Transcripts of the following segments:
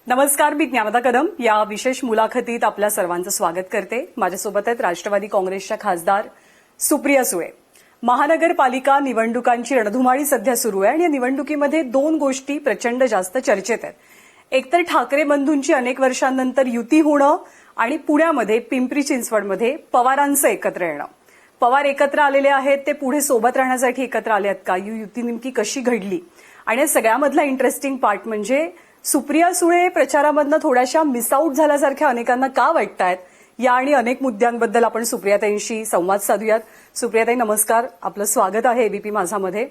नमस्कार, मी ज्ञानदा कदम या विशेष मुलाखतीत आपल्या सर्वांचं स्वागत करते. माझ्यासोबत आहेत राष्ट्रवादी काँग्रेसच्या खासदार सुप्रिया सुळे. महानगरपालिका निवडणुकांची रणधुमाळी सध्या सुरू आहे आणि या निवडणुकीमध्ये दोन गोष्टी प्रचंड जास्त चर्चेत आहेत. एकतर ठाकरे बंधूंची अनेक वर्षांनंतर युती होणं आणि पुण्यामध्ये पिंपरी चिंचवडमध्ये पवारांचं एकत्र येणं. पवार एकत्र आलेले आहेत, ते पुढे सोबत राहण्यासाठी एकत्र आले आहेत का? युती नेमकी कशी घडली? आणि सगळ्यामधला इंटरेस्टिंग पार्ट म्हणजे सुप्रिया सुळे प्रचारामधनं थोड्याशा मिसआउट झाल्यासारख्या अनेकांना का वाटतायत, या आणि अनेक मुद्द्यांबद्दल आपण सुप्रियाताईंशी संवाद साधूयात. सुप्रियाताई नमस्कार, आपलं स्वागत आहे एबीपी माझामध्ये.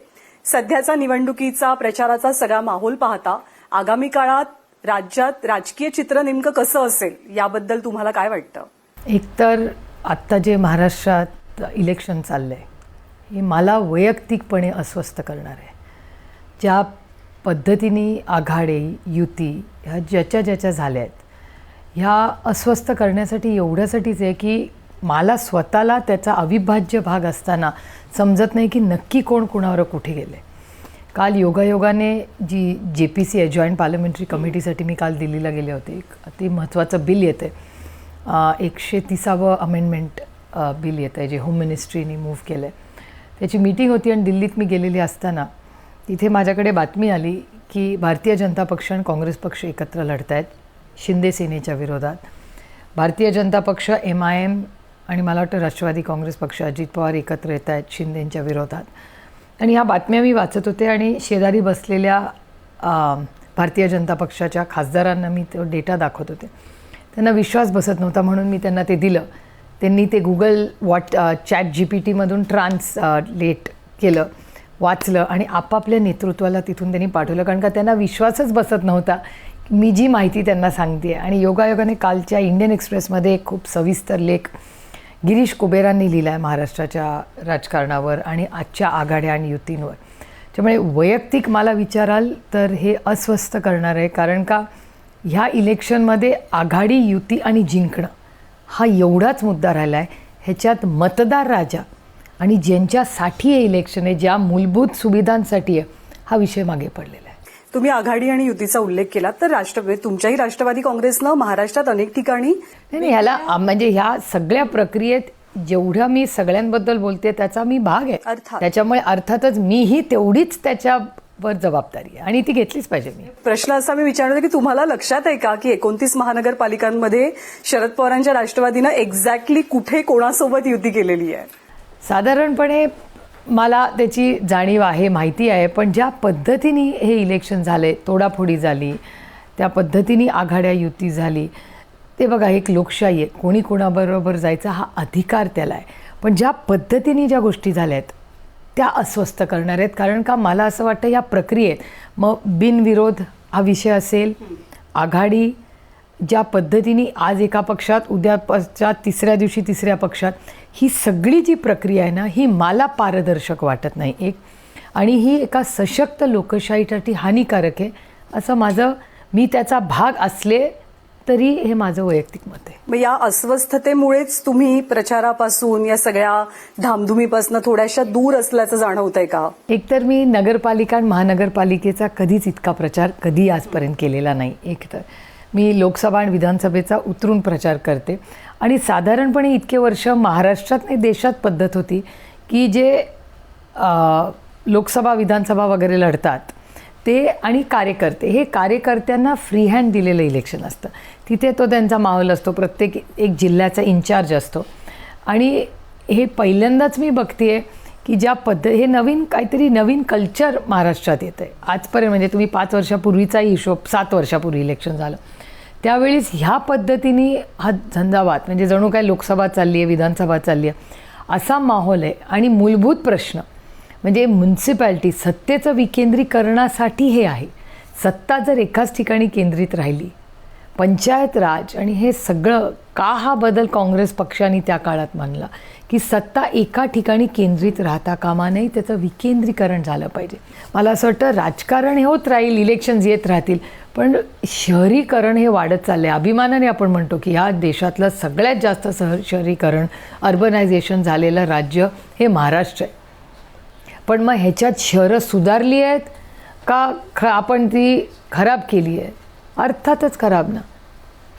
सध्याचा निवडणुकीचा प्रचाराचा सगळा माहोल पाहता आगामी काळात राज्यात राजकीय चित्र नेमकं कसं असेल याबद्दल तुम्हाला काय वाटतं? एकतर आत्ता जे महाराष्ट्रात इलेक्शन चाललंय हे मला वैयक्तिकपणे अस्वस्थ करणार आहे. ज्या पद्धतीने आघाडी युती ह्या ज्याच्या झाल्या आहेत ह्या अस्वस्थ करण्यासाठी एवढ्यासाठीच आहे की मला स्वतःला त्याचा अविभाज्य भाग असताना समजत नाही की नक्की कोण कुणावर कुठे गेले. काल योगायोगाने जी JPC आहे, जॉईंट पार्लमेंटरी कमिटीसाठी मी काल दिल्लीला गेले होते. एक अति महत्त्वाचं बिल येतं आहे, 130वं अमेंडमेंट बिल येतं आहे जे होम मिनिस्ट्रीने मूव्ह केलं आहे. त्याची मीटिंग होती आणि दिल्लीत मी गेलेली असताना तिथे माझ्याकडे बातमी आली की भारतीय जनता पक्ष आणि काँग्रेस पक्ष एकत्र लढत आहेत शिंदे सेनेच्या विरोधात. भारतीय जनता पक्ष MIM आणि मला वाटतं राष्ट्रवादी काँग्रेस पक्ष अजित पवार एकत्र येत आहेत शिंदेंच्या विरोधात. आणि ह्या बातम्या मी वाचत होते आणि शेजारी बसलेल्या भारतीय जनता पक्षाच्या खासदारांना मी तो डेटा दाखवत होते. त्यांना विश्वास बसत नव्हता म्हणून मी त्यांना ते दिलं. त्यांनी ते गुगल ChatGPTमधून ट्रान्सलेट केलं, वाचलं आणि आपापल्या नेतृत्वाला तिथून त्यांनी पाठवलं, कारण का त्यांना विश्वासच बसत नव्हता मी जी माहिती त्यांना सांगते. आणि योगायोगाने कालच्या इंडियन एक्सप्रेसमध्ये एक खूप सविस्तर लेख गिरीश कुबेरांनी लिहिला आहे महाराष्ट्राच्या राजकारणावर आणि आजच्या आघाड्या आणि युतींवर. त्यामुळे वैयक्तिक मला विचाराल तर हे अस्वस्थ करणार आहे, कारण का ह्या इलेक्शनमध्ये आघाडी युती आणि जिंकणं हा एवढाच मुद्दा राहिला आहे. ह्याच्यात मतदार राजा आणि ज्यांच्यासाठी हे इलेक्शन आहे, ज्या मूलभूत सुविधांसाठी आहे, हा विषय मागे पडलेला आहे. तुम्ही आघाडी आणि युतीचा उल्लेख केला तर तुमच्याही राष्ट्रवादी काँग्रेसनं महाराष्ट्रात अनेक ठिकाणी नाही ह्याला म्हणजे ह्या सगळ्या प्रक्रियेत जेवढ्या मी सगळ्यांबद्दल बोलते त्याचा मी भाग आहे. त्याच्यामुळे अर्थातच मीही तेवढीच त्याच्यावर जबाबदारी आहे आणि ती घेतलीच पाहिजे. मी प्रश्न असा मी विचारला की तुम्हाला लक्षात आहे का की 29 महानगरपालिकांमध्ये शरद पवारांच्या राष्ट्रवादीनं एक्झॅक्टली कुठे कोणासोबत युती केलेली आहे? साधारणपणे मला त्याची जाणीव आहे, माहिती आहे, पण ज्या पद्धतीने हे इलेक्शन झाले, तोडाफोडी झाली, त्या पद्धतीने आघाड्या युती झाली, ते बघा एक लोकशाही आहे, कोणी कोणाबरोबर जायचा हा अधिकार त्याला आहे. पण ज्या पद्धतीने ज्या गोष्टी झाल्या आहेत त्या अस्वस्थ करणार आहेत, कारण का मला असं वाटतं या प्रक्रियेत मग बिनविरोध हा विषय असेल, आघाडी ज्या पद्धतीने आज एका पक्षात उद्या पश्चात तिसऱ्या दिवशी तिसऱ्या पक्षात, ही सगळी जी प्रक्रिया आहे ना ही मला पारदर्शक वाटत नाही एक, आणि ही एका सशक्त लोकशाहीसाठी हानिकारक आहे असं मी त्याचा भाग असले तरी हे माझं वैयक्तिक मत आहे. मग या अस्वस्थतेमुळेच तुम्ही प्रचारापासून या सगळ्या धामधुमीपासून थोड्याशा दूर असल्याचं जाणवतंय का? एकतर मी नगरपालिका आणि महानगरपालिकेचा कधीच इतका प्रचार कधी आजपर्यंत केलेला नाही. एकतर मी लोकसभा आणि विधानसभेचा उतरून प्रचार करते आणि साधारणपणे इतके वर्ष महाराष्ट्रात नाही देशात पद्धत होती की जे लोकसभा विधानसभा वगैरे लढतात ते आणि कार्यकर्ते, हे कार्यकर्त्यांना फ्री हँड दिलेलं इलेक्शन असतं. तिथे तो त्यांचा माहोल असतो, प्रत्येक एक जिल्ह्याचा इन्चार्ज असतो. आणि हे पहिल्यांदाच मी बघते की ज्या हे काहीतरी नवीन कल्चर महाराष्ट्रात येतं आहे. आजपर्यंत म्हणजे तुम्ही 5 वर्षापूर्वीचाही हिशोब, 7 वर्षापूर्वी इलेक्शन झालं त्यावेळेस ह्या पद्धतीने हा झंझावात म्हणजे जणू काय लोकसभा चालली आहे, विधानसभा चालली आहे असा माहोल आहे. आणि मूलभूत प्रश्न म्हणजे म्युन्सिपॅलिटी सत्तेचं विकेंद्रीकरणासाठी हे आहे. सत्ता जर एकाच ठिकाणी केंद्रित राहिली, पंचायत राज आणि हे सगळं का हा बदल काँग्रेस पक्षाने त्या काळात मानला की सत्ता एका ठिकाणी केंद्रित राहता कामा नये, त्याचं विकेंद्रीकरण झालं पाहिजे. मला असं वाटतं राजकारण हे होत राहील, इलेक्शन्स येत राहतील, पण शहरीकरण हे वाढत चाललं आहे. अभिमानाने आपण म्हणतो की ह्या देशातलं सगळ्यात जास्त शहरीकरण अर्बनायझेशन झालेलं राज्य हे महाराष्ट्र आहे. पण मग ह्याच्यात शहरं सुधारली आहेत का आपण ती खराब केली आहे अर्थातच खराब ना.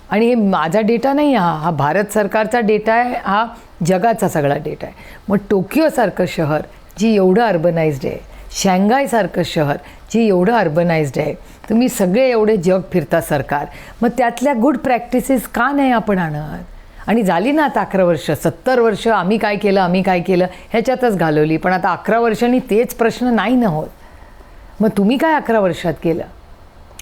आणि हे माझा डेटा नाही, हा भारत सरकारचा डेटा आहे, हा जगाचा सगळा डेटा आहे. मग टोकियोसारखं शहर जी एवढं अर्बनाइज्ड आहे, शांघायसारखं शहर जी एवढं अर्बनाइज्ड आहे, तुम्ही सगळे एवढे जग फिरता सरकार, मग त्यातल्या गुड प्रॅक्टिसेस का नाही आपण आणत? आणि झाली ना आता 11 वर्ष, 70 वर्ष आम्ही काय केलं ह्याच्यातच घालवली. पण आता 11 वर्षांनी तेच प्रश्न नाही न होत. मग तुम्ही काय 11 वर्षात केलं?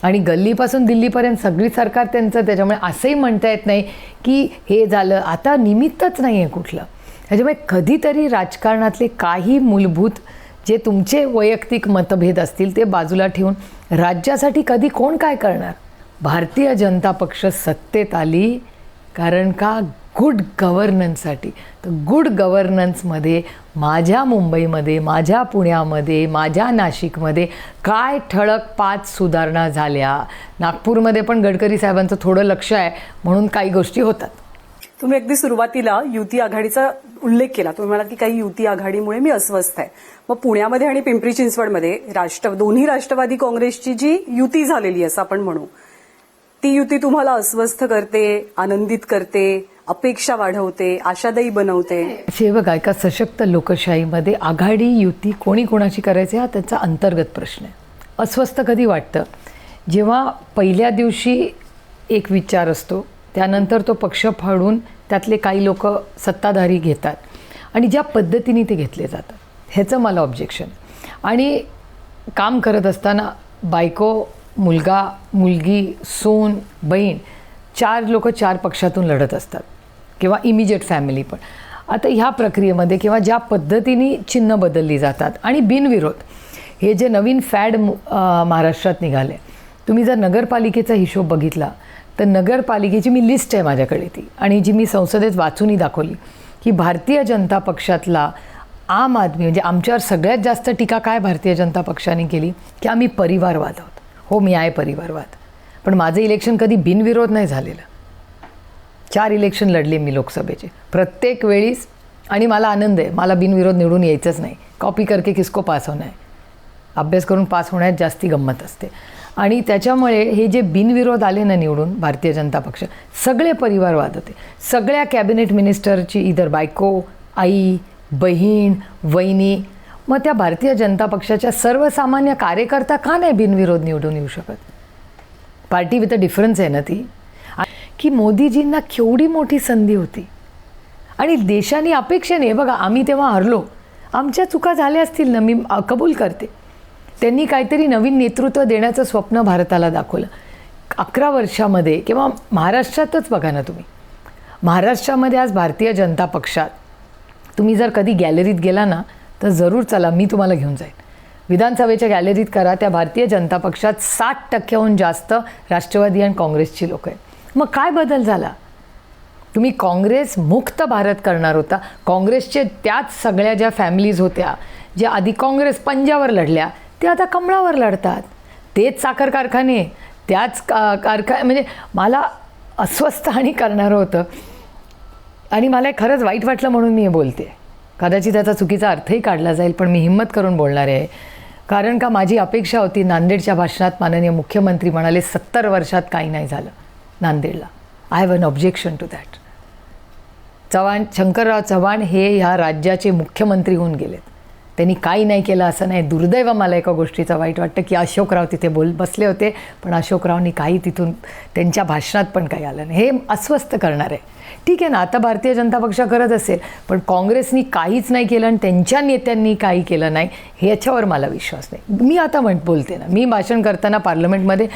आणि गल्लीपासून दिल्लीपर्यंत सगळी सरकार त्यांचं, त्याच्यामुळे असंही म्हणता येत नाही की हे झालं. आता निमित्तच नाही आहे कुठलं. त्याच्यामुळे कधीतरी राजकारणातले काही मूलभूत जे तुमचे वैयक्तिक मतभेद असतील ते बाजूला ठेवून राज्यासाठी कधी कोण काय करणार? भारतीय जनता पक्ष सत्तेत आली कारण का गुड गव्हर्नन्ससाठी. तर गुड गव्हर्नन्समध्ये माझ्या मुंबईमध्ये, माझ्या पुण्यामध्ये, माझ्या नाशिकमध्ये काय ठळक 5 सुधारणा झाल्या. नागपूरमध्ये पण गडकरी साहेबांचं थोडं लक्ष आहे म्हणून काही गोष्टी होतात. तुम्ही अगदी सुरुवातीला युती आघाडीचा उल्लेख केला. तुम्ही म्हणालात की काही युती आघाडीमुळे मी अस्वस्थ आहे. मग पुण्यामध्ये आणि पिंपरी चिंचवडमध्ये दोन्ही राष्ट्रवादी काँग्रेसची जी युती झालेली असं आपण म्हणू, ती युती तुम्हाला अस्वस्थ करते, आनंदित करते, अपेक्षा वाढवते, आशादायी बनवते? हे बघा, एका सशक्त लोकशाहीमध्ये आघाडी युती कोणी कोणाची करायची हा त्याचा अंतर्गत प्रश्न आहे. अस्वस्थ कधी वाटतं? जेव्हा पहिल्या दिवशी एक विचार असतो, त्यानंतर तो पक्ष फाडून त्यातले काही लोक सत्ताधारी घेतात आणि ज्या पद्धतीने ते घेतले जातात ह्याचं मला ऑब्जेक्शन. आणि काम करत असताना बायको, मुलगा, मुलगी, सून, बहीण 4 लोक 4 पक्षातून लढत असतात किंवा इमिजिएट फॅमिली पण. आता ह्या प्रक्रियेमध्ये किंवा ज्या पद्धतीने चिन्ह बदलली जातात आणि बिनविरोध हे जे नवीन फॅड महाराष्ट्रात निघाले. तुम्ही जर नगरपालिकेचा हिशोब बघितला तर नगरपालिकेची मी लिस्ट आहे माझ्याकडे ती, आणि जी मी संसदेत वाचूनही दाखवली की भारतीय जनता पक्षातला आम आदमी म्हणजे आमच्यावर सगळ्यात जास्त टीका काय भारतीय जनता पक्षाने केली की आम्ही परिवारवाद आहोत. हो, मी आहे परिवारवाद, पण माझं इलेक्शन कधी बिनविरोध नाही झालेलं. 4 इलेक्शन लढले मी लोकसभेचे प्रत्येक वेळीच, आणि मला आनंद आहे. मला बिनविरोध निवडून यायचंच नाही. कॉपी करके किसको पास होना है, अभ्यास करून पास होण्यात जास्ती गंमत असते. आणि त्याच्यामुळे हे जे बिनविरोध आले ना निवडून भारतीय जनता पक्ष, सगळे परिवारवाद होते. सगळ्या कॅबिनेट मिनिस्टरची इधर बायको, आई, बहीण, वहिनी. मग त्या भारतीय जनता पक्षाच्या सर्वसामान्य कार्यकर्ता का नाही बिनविरोध निवडून येऊ शकत? पार्टी विथ अ डिफरन्स आहे ना ती. की मोदीजींना केवढी मोठी संधी होती आणि देशाने अपेक्षेने, बघा आम्ही तेव्हा हरलो, आमच्या चुका झाल्या असतील ना, मी कबूल करते. त्यांनी काहीतरी नवीन नेतृत्व देण्याचं स्वप्न भारताला दाखवलं. 11 वर्षामध्ये किंवा महाराष्ट्रातच बघा ना तुम्ही, महाराष्ट्रामध्ये आज भारतीय जनता पक्षात तुम्ही जर कधी गॅलरीत गेला ना तर जरूर चला, मी तुम्हाला घेऊन जाईन. विधानसभेच्या गॅलरीत करा, त्या भारतीय जनता पक्षात 60% जास्त राष्ट्रवादी आणि काँग्रेसची लोक आहेत. मग काय बदल झाला? तुम्ही काँग्रेस मुक्त भारत करणार होता. काँग्रेसचे त्याच सगळ्या ज्या फॅमिलीज होत्या ज्या आधी काँग्रेस पंजावर लढल्या, ते आता कमळावर लढतात. तेच साखर कारखाने, त्याच म्हणजे मला अस्वस्थ आणि करणारं होतं. आणि मला खरंच वाईट वाटलं म्हणून मी हे बोलते. कदाचित त्याचा चुकीचा अर्थही काढला जाईल, पण मी हिंमत करून बोलणार आहे. कारण का माझी अपेक्षा होती, नांदेडच्या भाषणात माननीय मुख्यमंत्री म्हणाले 70 वर्षात काही नाही झालं नांदेडला. I have an objection to that. Shankarrao Chavan हे ह्या राज्याचे मुख्यमंत्री होऊन गेलेत, त्यांनी काही नाही केलं असं नाही. दुर्दैव मला एका गोष्टीचं वाईट वाटतं की अशोकराव तिथे बसले होते, पण अशोकरावनी काही तिथून त्यांच्या भाषणात पण काही आलं नाही. हे अस्वस्थ करणार आहे. ठीक आहे ना, आता भारतीय जनता पक्ष करत असेल, पण काँग्रेसनी काहीच नाही केलं आणि त्यांच्या नेत्यांनी काही केलं नाही, ह्याच्यावर मला विश्वास नाही. मी आता बोलते ना, मी भाषण करताना पार्लमेंटमध्ये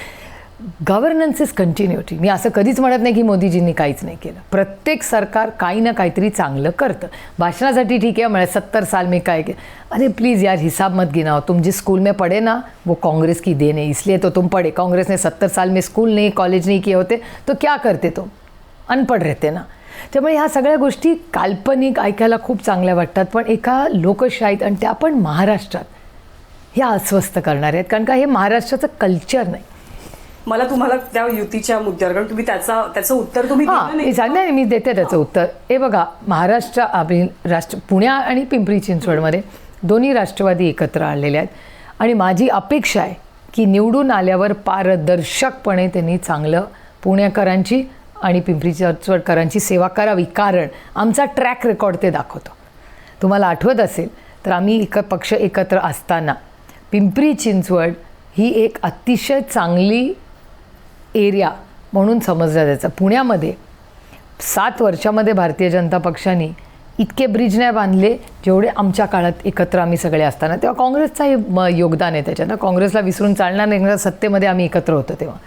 गव्हर्नन्स इज कंटिन्युटी. मी असं कधीच म्हणत नाही की मोदीजींनी काहीच नाही केलं. प्रत्येक सरकार काही ना काहीतरी चांगलं करतं. भाषणासाठी ठीक आहे, म्हणजे 70 साल में काय केलं. अरे प्लीज़ यार, हिसाब मत गिनाओ. तुम जिस स्कूल में पढ़े ना वो कांग्रेस की देन है, इसलिए तो तुम पढ़े. कांग्रेस ने 70 साल में स्कूल नहीं, कॉलेज नहीं किए होते तो क्या करते तुम? अनपढ़ रहते ना. त्यामुळे ह्या सगळ्या गोष्टी काल्पनिक ऐकायला खूप चांगल्या वाटतात, पण एका लोकशाहीत आणि त्या पण महाराष्ट्रात ह्या अस्वस्थ करणार आहेत. कारण का हे महाराष्ट्राचं कल्चर नाही. मला तुम्हाला त्या युतीच्या मुद्द्यावर, कारण तुम्ही त्याचं उत्तर तुम्ही दिलं नाही, मी देते त्याचं उत्तर. हे बघा, पुण्या आणि पिंपरी चिंचवडमध्ये दोन्ही राष्ट्रवादी एकत्र आणलेले आहेत आणि माझी अपेक्षा आहे की निवडून आल्यावर पारदर्शकपणे त्यांनी चांगलं पुणेकरांची आणि पिंपरी चिंचवडकरांची सेवा करावी, कारण आमचा ट्रॅक रेकॉर्ड ते दाखवतो. तुम्हाला आठवत असेल तर आम्ही पक्ष एकत्र असताना पिंपरी चिंचवड ही एक अतिशय चांगली एरिया म्हणून समजला जायचा. पुण्यामध्ये 7 वर्षामध्ये भारतीय जनता पक्षाने इतके ब्रिज नाही बांधले जेवढे आमच्या काळात एकत्र आम्ही सगळे असताना. तेव्हा काँग्रेसचाही योगदान आहे त्याच्यात. काँग्रेसला विसरून चालणार नाही, सत्तेमध्ये आम्ही एकत्र होतो तेव्हा.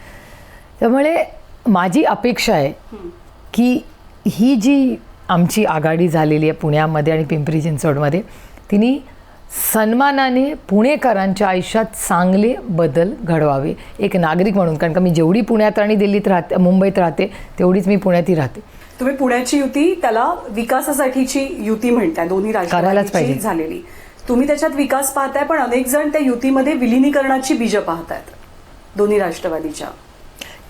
त्यामुळे माझी अपेक्षा आहे की ही जी आमची आघाडी झालेली आहे पुण्यामध्ये आणि पिंपरी चिंचवडमध्ये, तिने सन्मानाने पुणेकरांच्या आयुष्यात चांगले बदल घडवावे एक नागरिक म्हणून. कारण का मी जेवढी पुण्यात आणि दिल्लीत राहते, मुंबईत राहते, तेवढीच मी पुण्यातही राहते. तुम्ही पुण्याची युती त्याला विकासासाठीची युती म्हणताय, दोन्ही राष्ट्रवादीची झालेली. तुम्ही त्याच्यात विकास पाहताय, पण अनेक जण त्या युतीमध्ये विलिनीकरणाची बीजं पाहतायत दोन्ही राष्ट्रवादीच्या.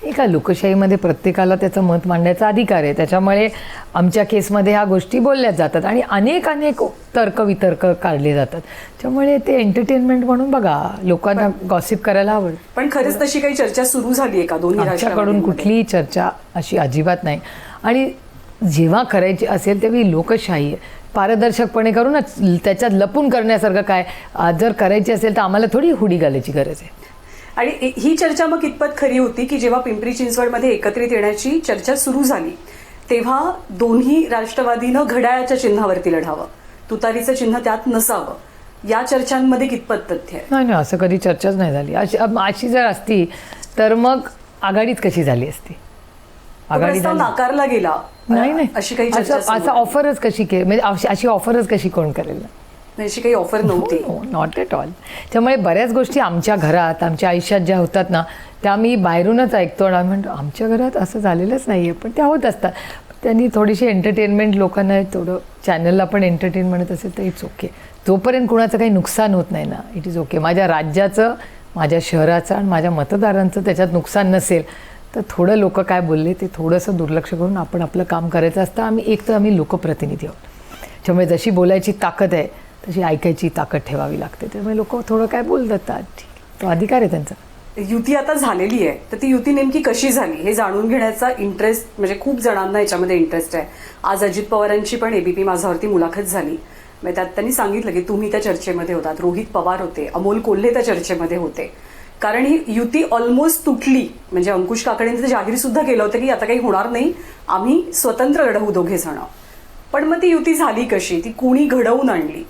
एका लोकशाहीमध्ये प्रत्येकाला त्याचं मत मांडण्याचा अधिकार आहे. त्याच्यामुळे आमच्या केसमध्ये ह्या गोष्टी बोलल्याच जातात आणि अनेक तर्कवितर्क काढले जातात. त्यामुळे ते एंटरटेनमेंट म्हणून बघा, लोकांना गॉसिप करायला आवडतं. पण खरंच तशी काही चर्चा सुरू झाली आहे का दोन्ही आमच्याकडून? कुठलीही चर्चा अशी अजिबात नाही. आणि जेव्हा करायची असेल तेव्हा लोकशाही आहे, पारदर्शकपणे करूनच. त्याच्यात लपून करण्यासारखं काय? जर करायची असेल तर आम्हाला थोडी हुडी घालायची गरज आहे. आणि ही चर्चा मग कितपत खरी होती की जेव्हा पिंपरी चिंचवडमध्ये एकत्रित येण्याची चर्चा सुरू झाली तेव्हा दोन्ही राष्ट्रवादीनं घड्याळाच्या चिन्हावरती लढावं, तुतारीचं चिन्ह त्यात नसावं, या चर्चांमध्ये कितपत तथ्य आहे? नाही, असं कधी चर्चाच नाही झाली. अशी जर असती तर मग आघाडीच कशी झाली असती? आघाडी नाकारला गेला नाही. अशी काही चर्चा, असं ऑफरच कशी म्हणजे अशी ऑफरच कशी कोण करेल? अशी काही ऑफर नव्हती. Not at all. त्यामुळे बऱ्याच गोष्टी आमच्या घरात, आमच्या आयुष्यात ज्या होतात ना, त्या मी बाहेरूनच ऐकतो आणि म्हणतो आमच्या घरात असं झालेलंच नाही आहे, पण त्या होत असतात. त्यांनी थोडीशी एंटरटेनमेंट लोकांना, थोडं चॅनलला पण एंटरटेन म्हणत असेल तर इट्स ओके. जोपर्यंत कुणाचं काही नुकसान होत नाही ना, इट इज ओके. माझ्या राज्याचं, माझ्या शहराचं आणि माझ्या मतदारांचं त्याच्यात नुकसान नसेल तर थोडं लोक काय बोलले ते थोडंसं दुर्लक्ष करून आपण आपलं काम करायचं असतं. आम्ही लोकप्रतिनिधी आहोत. त्यामुळे जशी बोलायची ताकद आहे तशी ऐकायची ताकद ठेवावी लागते. त्यामुळे लोक थोडं काय बोलतात, ठीक, तो अधिकार आहे त्यांचा. युती आता झालेली आहे तर ती युती नेमकी कशी झाली हे जाणून घेण्याचा इंटरेस्ट, म्हणजे खूप जणांना याच्यामध्ये इंटरेस्ट आहे. आज अजित पवारांची पण एबीपी माझावरती मुलाखत झाली. म्हणजे त्यात त्यांनी सांगितलं की तुम्ही त्या चर्चेमध्ये होतात, रोहित पवार होते, अमोल कोल्हे त्या चर्चेमध्ये होते. कारण ही युती ऑलमोस्ट तुटली. म्हणजे अंकुश काकडेंनी तर जाहीर सुद्धा केलं होतं की आता काही होणार नाही, आम्ही स्वतंत्र लढवू दोघे जण. पण मग ती युती झाली कशी? ती कुणी घडवून आणली?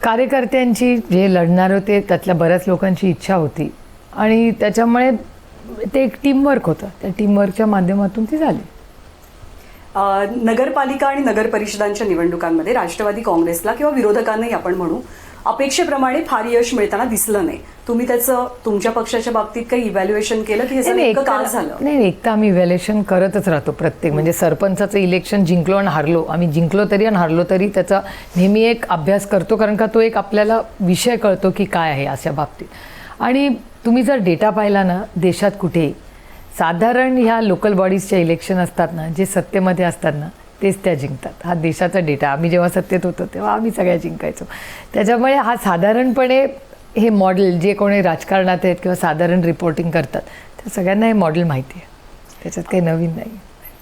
कार्यकर्त्यांची, जे लढणार होते त्यातल्या बऱ्याच लोकांची इच्छा होती आणि त्याच्यामुळे ते एक टीमवर्क होतं. त्या टीमवर्कच्या माध्यमातून ती झाली. नगरपालिका आणि नगर परिषदांच्या निवडणुकांमध्ये राष्ट्रवादी काँग्रेसला किंवा विरोधकांनाही आपण म्हणू अपेक्षेप्रमाणे फार यश मिळताना दिसलं नाही. तुम्ही त्याचं तुमच्या पक्षाच्या बाबतीत काही इव्हॅल्युएशन केलं की हे का झालं? नाही, एक तर आम्ही इव्हॅल्युएशन करतच राहतो प्रत्येक, म्हणजे सरपंचाचं इलेक्शन जिंकलो आणि हारलो, आम्ही जिंकलो तरी आणि हारलो तरी त्याचा नेहमी एक अभ्यास करतो, कारण का तो एक आपल्याला विषय कळतो की काय आहे अशा बाबतीत. आणि तुम्ही जर डेटा पाहिला ना, देशात कुठेही साधारण ह्या लोकल बॉडीजच्या इलेक्शन असतात ना, जे सत्तेमध्ये असतात ना तेच त्या जिंकतात. हा देशाचा डेटा. आम्ही जेव्हा सत्तेत होतो तेव्हा आम्ही सगळ्या जिंकायचो. त्याच्यामुळे हा साधारणपणे हे मॉडेल, जे कोणी राजकारणात आहेत किंवा साधारण रिपोर्टिंग करतात त्या सगळ्यांना हे मॉडेल माहिती आहे. त्याच्यात काही नवीन नाही.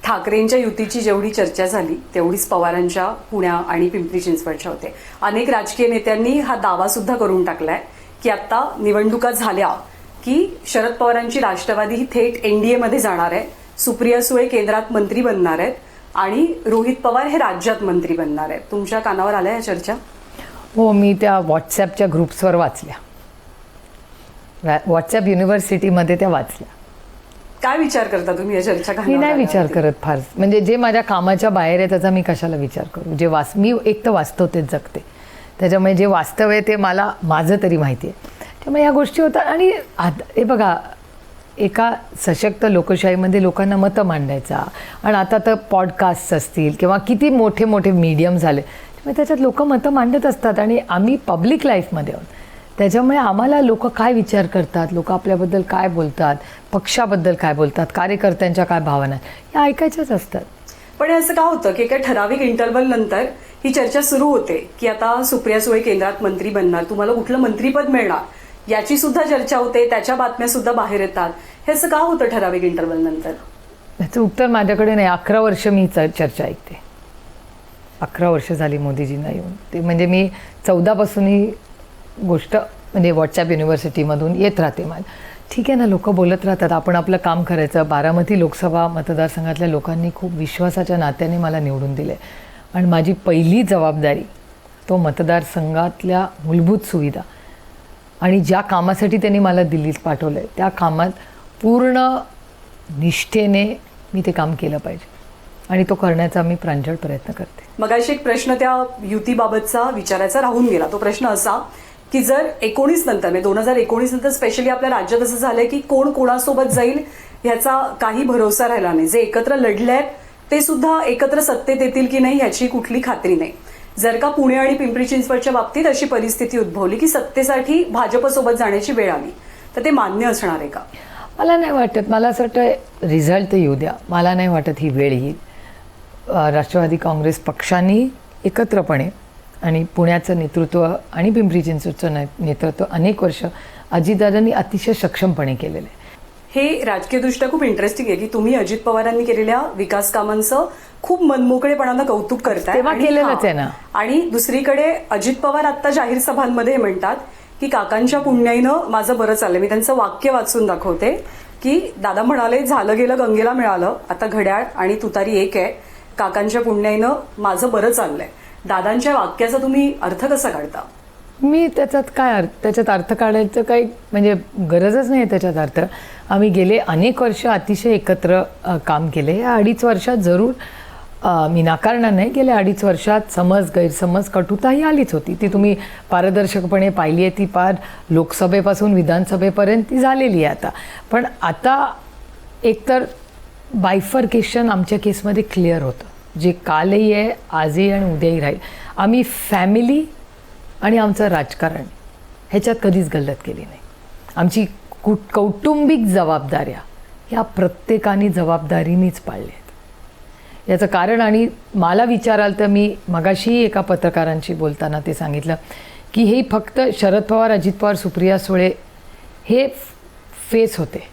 ठाकरेंच्या युतीची जेवढी चर्चा झाली तेवढीच पवारांच्या पुण्या आणि पिंपरी चिंचवडच्या होते. अनेक राजकीय नेत्यांनी हा दावा सुद्धा करून टाकलाय की आता निवडणुका झाल्या की शरद पवारांची राष्ट्रवादी ही थेट एनडीए मध्ये जाणार आहे, सुप्रिया सुळे केंद्रात मंत्री बनणार आहेत आणि रोहित पवार हे राज्यात मंत्री बनणार आहेत. तुमच्या कानावर आल्या या चर्चा? हो, मी त्या व्हॉट्सॲपच्या ग्रुप्सवर वाचल्या. व्हॉट्सॲप युनिव्हर्सिटीमध्ये त्या वाचल्या. काय विचार करता तुम्ही या चर्चा? मी नाही विचार करत फार. म्हणजे जे माझ्या कामाच्या बाहेर आहे त्याचा मी कशाला विचार करू? जे मी एक तर वास्तव तेच जगते. त्याच्यामुळे जे वास्तव आहे ते मला माझं तरी माहिती आहे. त्यामुळे ह्या गोष्टी होतात. आणि हे बघा, एका सशक्त लोकशाहीमध्ये लोकांना मतं मांडायचा, आणि आता तर पॉडकास्ट असतील किंवा किती मोठे मोठे मीडियम झाले, त्यामुळे त्याच्यात लोक मतं मांडत असतात. आणि आम्ही पब्लिक लाईफमध्ये आहोत, त्याच्यामुळे आम्हाला लोक काय विचार करतात, लोक आपल्याबद्दल काय बोलतात, पक्षाबद्दल काय बोलतात, कार्यकर्त्यांच्या काय भावना, या ऐकायच्याच असतात. पण असं का होतं की एका ठराविक इंटरव्हल नंतर ही चर्चा सुरू होते की आता सुप्रिया सुळे केंद्रात मंत्री बनणार, तुम्हाला कुठलं मंत्रीपद मिळणार याची सुद्धा चर्चा होते, त्याच्या बातम्या सुद्धा बाहेर येतात. हे असं का होतं ठराविक इंटरव्हल नंतर? याचं उत्तर माझ्याकडे नाही. 11 वर्ष मी चर्चा ऐकते. 11 वर्ष झाली मोदीजींना येऊन. ते म्हणजे मी 14 पासून ही गोष्ट म्हणजे व्हॉट्सॲप युनिव्हर्सिटीमधून येत राहते. ठीक आहे ना, लोक बोलत राहतात, आपण आपलं काम करायचं. बारामती लोकसभा मतदारसंघातल्या लोकांनी खूप विश्वासाच्या नात्याने मला निवडून दिले आणि माझी पहिली जबाबदारी तो मतदारसंघातल्या मूलभूत सुविधा आणि ज्या कामासाठी त्यांनी मला दिल्लीत पाठवलं आहे त्या कामात पूर्ण निष्ठेने मी ते काम केलं पाहिजे आणि तो करण्याचा मी प्रांजळ प्रयत्न करते. मगाशी एक प्रश्न त्या युतीबाबतचा विचारायचा राहून गेला. तो प्रश्न असा की जर 19 नंतर म्हणजे 2019 नंतर स्पेशली आपल्या राज्यात असं झालंय की कोण कोणासोबत जाईल ह्याचा काही भरोसा राहिला नाही. जे एकत्र लढलेत ते सुद्धा एकत्र सत्तेत येतील की नाही ह्याची कुठली खात्री नाही. जर का पुणे आणि पिंपरी चिंचवडच्या बाबतीत अशी परिस्थिती उद्भवली की सत्तेसाठी भाजपसोबत जाण्याची वेळ आली तर ते मान्य असणार आहे का? मला नाही वाटत. मला असं वाटतं रिझल्ट तर येऊ द्या. मला नाही वाटत ही वेळ येईल. राष्ट्रवादी काँग्रेस पक्षांनी एकत्रपणे आणि पुण्याचं नेतृत्व आणि पिंपरी चिंचवडचं नेतृत्व अनेक वर्ष अजितदादांनी अतिशय सक्षमपणे केलेलं आहे. हे राजकीयदृष्ट्या खूप इंटरेस्टिंग आहे की तुम्ही अजित पवारांनी केलेल्या विकास कामांचं खूप मनमोकळेपणानं कौतुक करताय. तेव्हा केलेलंच आहे ना. आणि दुसरीकडे अजित पवार आता जाहीर सभांमध्ये म्हणतात की काकांच्या पुण्याईनं माझं बरं चाललंय. मी त्यांचं वाक्य वाचून दाखवते की दादा म्हणाले झालं गेलं गंगेला मिळालं, आता घड्याळ आणि तुतारी एक आहे, काकांच्या पुण्याईनं माझं बरं चाललंय. दादांच्या वाक्याचा तुम्ही अर्थ कसा काढता? मी त्याच्यात अर्थ काढायचं काही म्हणजे गरजच नाही. त्याच्यात अर्थ आम्ही गेले अनेक वर्ष अतिशय एकत्र काम केले. या 2.5 वर्षात जरूर मी नाकारणार नाही, गेल्या 2.5 वर्षात समज गैरसमज कटुता ही आलीच होती. ती तुम्ही पारदर्शकपणे पाहिली आहे. ती पार लोकसभेपासून विधानसभेपर्यंत ती झालेली आहे आता. पण आता एकतर बायफर्केशन आमच्या केसमध्ये क्लिअर होतं, जे कालही आहे आजही आणि उद्याही राहील. आम्ही फॅमिली आणि आमचं राजकारण ह्याच्यात कधीच गल्लत केली नाही. आमची कौटुंबिक जबाबदाऱ्या ह्या प्रत्येकाने जबाबदारीनेच पाळल्या आहेत. याचं कारण आणि मला विचाराल तर मी मगाशी एका पत्रकारांशी बोलताना ते सांगितलं की हे फक्त शरद पवार, अजित पवार, सुप्रिया सुळे हे फेस होते.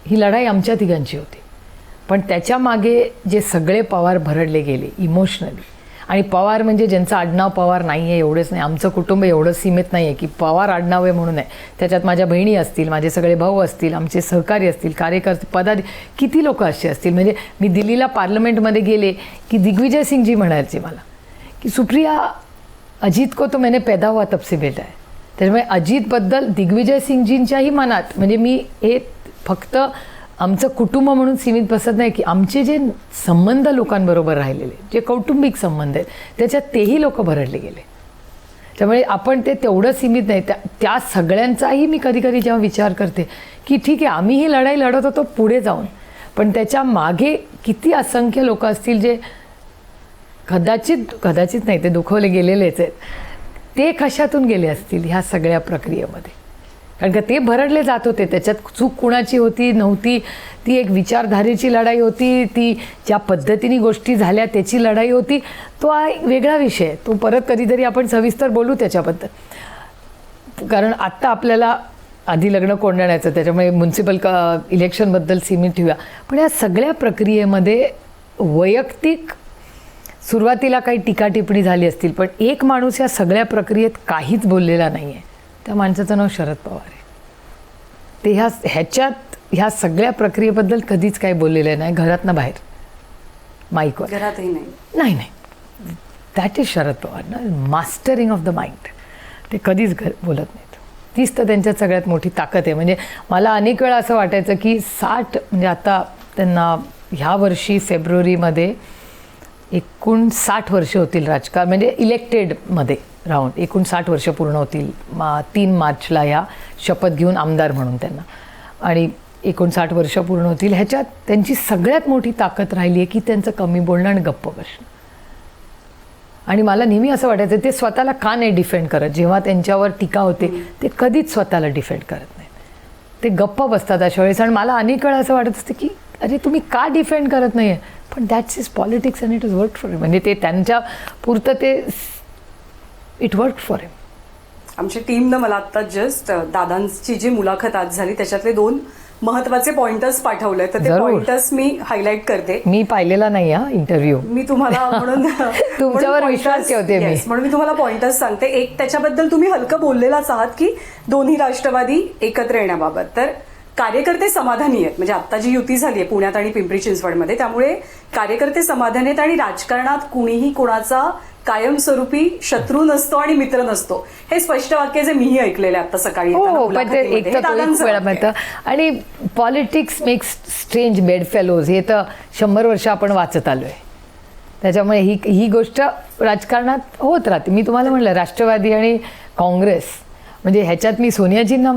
ही लढाई आमच्या तिघांची होती. पण त्याच्या मागे जे सगळे पवार भरडले गेले इमोशनली, आणि पवार म्हणजे ज्यांचं आडनाव पवार नाही आहे एवढंच नाही, आमचं कुटुंब एवढं सीमित नाही आहे की पवार आडनाव आहे म्हणून आहे. त्याच्यात माझ्या बहिणी असतील, माझे सगळे भाऊ असतील, आमचे सहकारी असतील, कार्यकर्ते, किती लोक असे असतील. म्हणजे मी दिल्लीला पार्लमेंटमध्ये गेले की दिग्विजय सिंगजी म्हणायचे मला की सुप्रिया अजित को तो मैंने पैदा हुआ तब से बेटा है. त्याच्यामुळे अजितबद्दल दिग्विजय सिंगजींच्याही मनात म्हणजे मी हे फक्त आमचं कुटुंब म्हणून सीमित बसत नाही की आमचे जे संबंध लोकांबरोबर राहिलेले, जे कौटुंबिक संबंध आहेत त्याच्यात तेही लोक भरडले गेले. त्यामुळे आपण ते तेवढं सीमित नाही. त्या सगळ्यांचाही मी कधी कधी जेव्हा विचार करते की ठीक आहे आम्ही ही लढाई लढत होतो पुढे जाऊन, पण त्याच्या मागे किती असंख्य लोक असतील जे कदाचित नाही ते दुखवले गेलेलेच आहेत. ते कशातून गेले असतील ह्या सगळ्या प्रक्रियेमध्ये, कारण का ते भरडले जात होते. त्याच्यात चूक कुणाची होती नव्हती, ती एक विचारधारेची लढाई होती, ती ज्या पद्धतीने गोष्टी झाल्या त्याची लढाई होती. तो हा एक वेगळा विषय आहे, तो परत कधीतरी आपण सविस्तर बोलू त्याच्याबद्दल. कारण आत्ता आपल्याला आधी लग्न कोंडाण्याचं, त्याच्यामुळे म्युन्सिपल इलेक्शनबद्दल सीमित ठेवूया. पण या सगळ्या प्रक्रियेमध्ये वैयक्तिक सुरुवातीला काही टीका टिप्पणी झाली असतील, पण एक माणूस या सगळ्या प्रक्रियेत काहीच बोललेला नाही आहे. त्या माणसाचं नाव शरद पवार आहे. ते ह्या सगळ्या प्रक्रियेबद्दल कधीच काही बोललेलं नाही, घरातनं बाहेर माईकवर. घरातही नाही. दॅट इज शरद पवार ना, मास्टरिंग ऑफ द माइंड. ते कधीच बोलत नाहीत. तीच तर त्यांच्यात सगळ्यात मोठी ताकद आहे. म्हणजे मला अनेक वेळा असं वाटायचं की 60 म्हणजे आता त्यांना ह्या वर्षी फेब्रुवारीमध्ये एकूण 60 वर्ष होतील राजकारण म्हणजे इलेक्टेडमध्ये राहून एकूण 60 वर्ष पूर्ण होतील. 3 मार्चला ह्या शपथ घेऊन आमदार म्हणून त्यांना, आणि 59 वर्ष पूर्ण होतील. ह्याच्यात त्यांची सगळ्यात मोठी ताकद राहिली आहे की त्यांचं कमी बोलणं आणि गप्प बसणं. आणि मला नेहमी असं वाटायचं ते स्वतःला का नाही डिफेंड करत. जेव्हा त्यांच्यावर टीका होते ते कधीच स्वतःला डिफेंड करत नाहीत, ते गप्प बसतात अशा वेळेस. आणि मला अनेक वेळा असं वाटत असतं की अरे तुम्ही का डिफेंड करत नाही आहे, पण that's is politics and it is work for him. म्हणजे ते त्यांच्या पुरतं ते इट वर्क फॉर हिम. आमच्या टीमनं मला आता जस्ट दादांची जी मुलाखत आज झाली त्याच्यातले 2 महत्वाचे पॉइंटर्स पाठवले, तर ते जरूर. पॉइंटर्स मी हायलाईट करते. मी पाहिलेला नाही हा इंटरव्ह्यू. मी तुम्हाला म्हणून तुमच्यावर म्हणून विश्वास pointers- ठेवते मी. Yes, म्हणून मी तुम्हाला पॉइंटर्स सांगते. एक, त्याच्याबद्दल तुम्ही हलकं बोललेलाच आहात की दोन्ही राष्ट्रवादी एकत्र येण्याबाबत. तर कार्यकर्ते समाधानी आहेत, म्हणजे आता जी युती झाली आहे पुण्यात आणि पिंपरी चिंचवडमध्ये, त्यामुळे कार्यकर्ते समाधानी आहेत आणि राजकारणात कुणीही कोणाचा कायमस्वरूपी शत्रू नसतो आणि मित्र नसतो, हे स्पष्ट वाक्य जे मीही ऐकलेलं आहे आता सकाळी येताना हो, पण ते मुलाखतीमध्ये. एक हे तर तो एक दादांचं वेळा वाक्य आहे. म्हणतं. आणि politics makes strange bed fellows, हे तर 100 वर्ष आपण वाचत आलोय. त्याच्यामुळे ही गोष्ट राजकारणात होत राहते. मी तुम्हाला म्हणलं राष्ट्रवादी आणि काँग्रेस, म्हणजे ह्याच्यात मी सोनियाजींना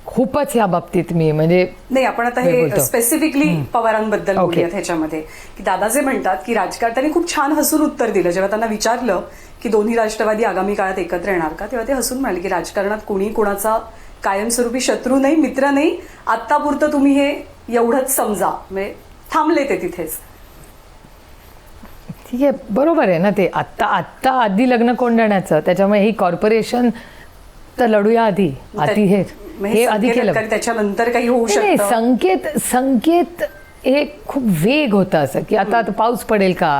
खूपच ह्या बाबतीत मी म्हणजे नाही, आपण आता हे हे बोलतो. स्पेसिफिकली पवारांबद्दल ओके. बोलूयात ह्याच्यामध्ये, की दादा जे म्हणतात की त्यांनी खूप छान हसून उत्तर दिलं जेव्हा त्यांना विचारलं की दोन्ही राष्ट्रवादी आगामी काळात एकत्र येणार का, तेव्हा ते हसून म्हणाले की राजकारणात कोणी कोणाचा कायमस्वरूपी शत्रू नाही, मित्र नाही, आत्तापुरतं तुम्ही हे एवढंच समजा. म्हणजे थांबले ते तिथेच. ठीक आहे, बरोबर आहे ना. ते आत्ता आधी लग्न कोंडण्याचं, त्याच्यामुळे ही कॉर्पोरेशन तर लढूया आधी हे आधी केलं. त्याच्यानंतर काही होऊ नाही, शकतं. संकेत हे खूप वेग होतं असं की आता पाऊस पडेल का,